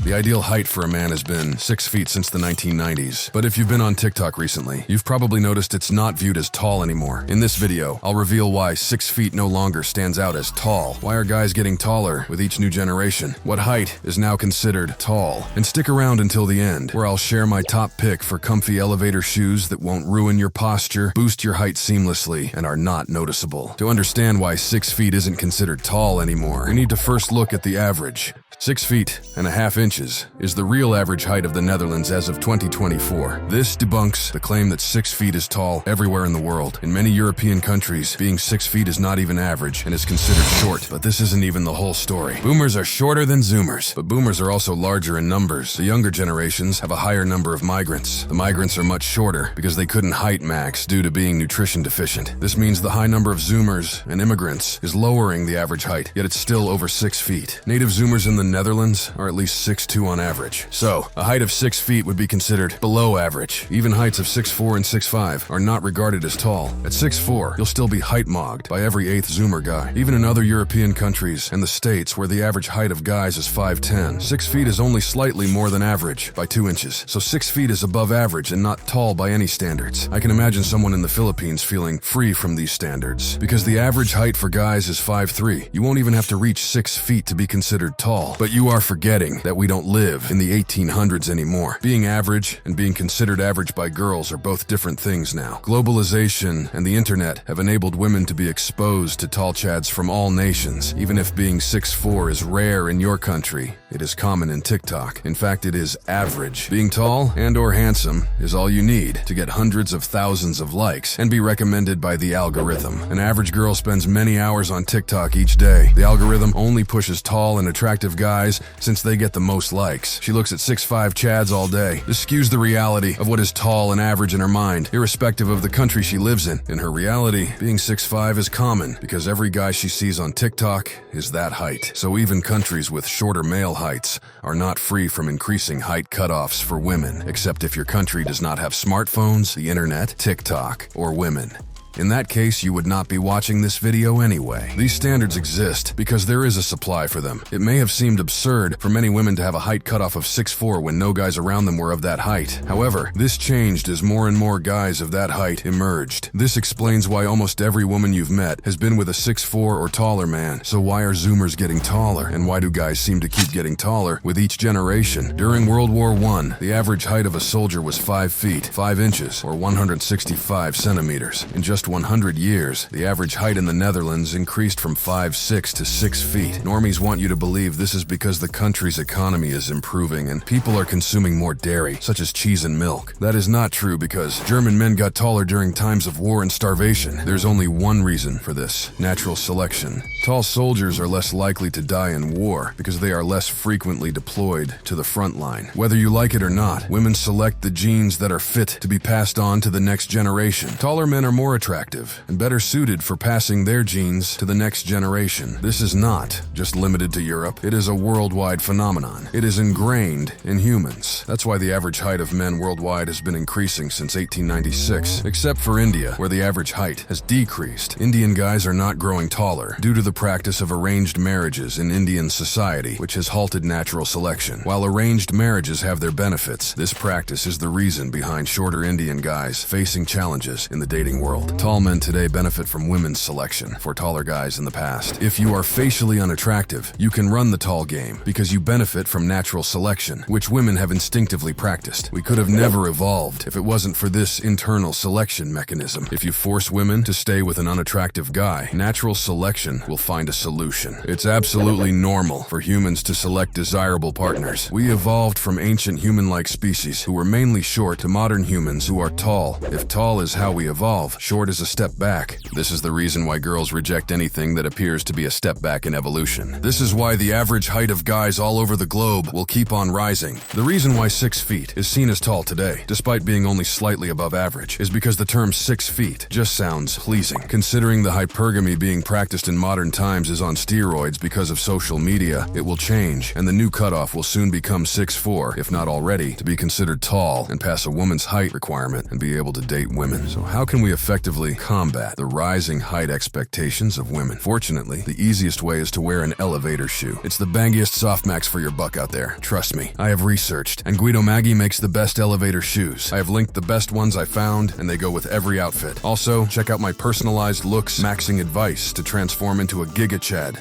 The ideal height for a man has been 6 feet since the 1990s. But if you've been on TikTok recently, you've probably noticed it's not viewed as tall anymore. In this video, I'll reveal why 6 feet no longer stands out as tall. Why are guys getting taller with each new generation? What height is now considered tall? And stick around until the end, where I'll share my top pick for comfy elevator shoes that won't ruin your posture, boost your height seamlessly, and are not noticeable. To understand why 6 feet isn't considered tall anymore, we need to first look at the average. 6 feet and a half inches is the real average height of the Netherlands as of 2024. This debunks the claim that 6 feet is tall everywhere in the world. In many European countries, being 6 feet is not even average and is considered short. But this isn't even the whole story. Boomers are shorter than Zoomers, but boomers are also larger in numbers. The younger generations have a higher number of migrants. The migrants are much shorter because they couldn't height max due to being nutrition deficient. This means the high number of Zoomers and immigrants is lowering the average height, yet it's still over 6 feet. Native Zoomers in the Netherlands are at least 6'2" on average. So, a height of 6 feet would be considered below average. Even heights of 6'4" and 6'5" are not regarded as tall. At 6'4", you'll still be height mogged by every 8th Zoomer guy. Even in other European countries and the States where the average height of guys is 5'10", 6 feet is only slightly more than average by 2 inches. So 6 feet is above average and not tall by any standards. I can imagine someone in the Philippines feeling free from these standards. Because the average height for guys is 5'3", you won't even have to reach 6 feet to be considered tall. But you are forgetting that we don't live in the 1800s anymore. Being average and being considered average by girls are both different things now. Globalization and the internet have enabled women to be exposed to tall chads from all nations. Even if being 6'4" is rare in your country, it is common in TikTok. In fact, it is average. Being tall and or handsome is all you need to get hundreds of thousands of likes and be recommended by the algorithm. An average girl spends many hours on TikTok each day. The algorithm only pushes tall and attractive guys since they get the most likes. She looks at 6'5" chads all day. This skews the reality of what is tall and average in her mind, irrespective of the country she lives in. In her reality, being 6'5" is common because every guy she sees on TikTok is that height. So even countries with shorter male heights are not free from increasing height cutoffs for women, except if your country does not have smartphones, the internet, TikTok, or women. In that case, you would not be watching this video anyway. These standards exist because there is a supply for them. It may have seemed absurd for many women to have a height cutoff of 6'4" when no guys around them were of that height. However, this changed as more and more guys of that height emerged. This explains why almost every woman you've met has been with a 6'4" or taller man. So why are Zoomers getting taller? And why do guys seem to keep getting taller with each generation? During World War I, the average height of a soldier was 5 feet, 5 inches, or 165 centimeters. In just 100 years, the average height in the Netherlands increased from 5'6" to 6 feet. Normies want you to believe this is because the country's economy is improving and people are consuming more dairy, such as cheese and milk. That is not true because German men got taller during times of war and starvation. There's only one reason for this: natural selection. Tall soldiers are less likely to die in war because they are less frequently deployed to the front line. Whether you like it or not, women select the genes that are fit to be passed on to the next generation. Taller men are more attractive and better suited for passing their genes to the next generation. This is not just limited to Europe. It is a worldwide phenomenon. It is ingrained in humans. That's why the average height of men worldwide has been increasing since 1896, except for India, where the average height has decreased. Indian guys are not growing taller due to the practice of arranged marriages in Indian society, which has halted natural selection. While arranged marriages have their benefits, this practice is the reason behind shorter Indian guys facing challenges in the dating world. Tall men today benefit from women's selection for taller guys in the past. If you are facially unattractive, you can run the tall game because you benefit from natural selection, which women have instinctively practiced. We could have never evolved if it wasn't for this internal selection mechanism. If you force women to stay with an unattractive guy, natural selection will find a solution. It's absolutely normal for humans to select desirable partners. We evolved from ancient human-like species who were mainly short to modern humans who are tall. If tall is how we evolve, short is a step back. This is the reason why girls reject anything that appears to be a step back in evolution. This is why the average height of guys all over the globe will keep on rising. The reason why 6 feet is seen as tall today, despite being only slightly above average, is because the term 6 feet just sounds pleasing. Considering the hypergamy being practiced in modern times is on steroids because of social media, it will change, and the new cutoff will soon become 6'4", if not already, to be considered tall and pass a woman's height requirement and be able to date women. So how can we effectively effectively combat the rising height expectations of women. Fortunately, the easiest way is to wear an elevator shoe. It's the bangiest softmax for your buck out there. Trust me, I have researched, and Guido Maggi makes the best elevator shoes. I have linked the best ones I found, and they go with every outfit. Also, check out my personalized looks maxing advice to transform into a Giga Chad.